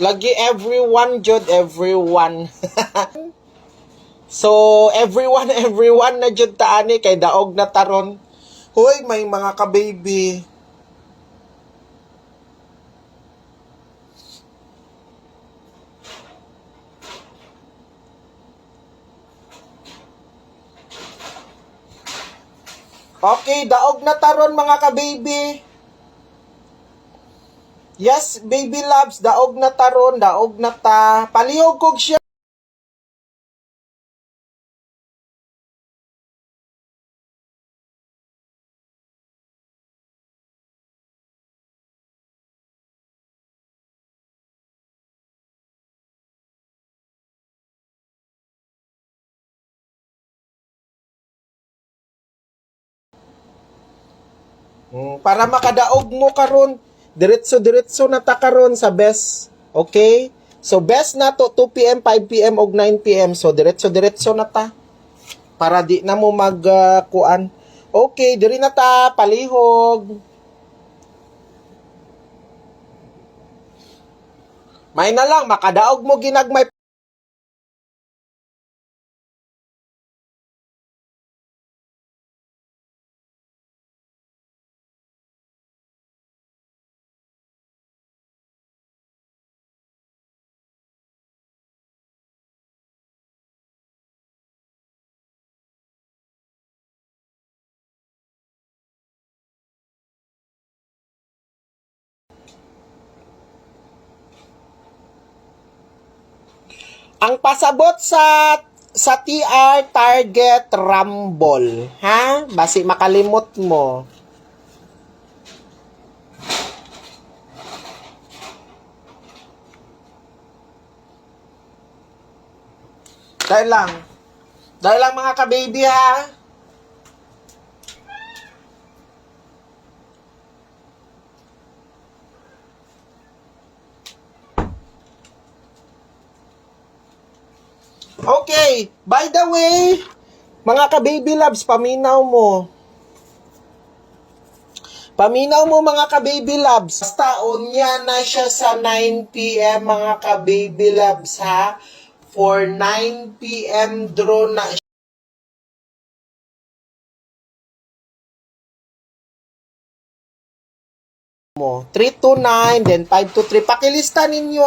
Lagi everyone, jud, everyone. So, everyone na jud taani kay daog na taron. Hoy, may mga ka-baby. Okay, daog na taron mga ka-baby. Yes, baby loves, daog na taron, daog na ta. Palihog kog siya. Para makadaog mo karon, diretso na ta karon sa best. Okay? So best na to 2 PM, 5 PM og 9 PM. So diretso na ta para di na mo magkuan. Okay, diri na ta palihog. May na lang makadaog mo ginagmay. Ang pasabot sa TR Target Rumble, ha? Basi makalimot mo. Dahil lang mga ka-baby, ha? Okay, by the way, mga ka-baby loves, paminaw mo. Paminaw mo mga ka-baby loves. Basta unya na siya sa 9 PM mga ka-baby loves, ha? For 9 PM draw na mo. 3 to 9, then 5 to 3. Pakilista ninyo,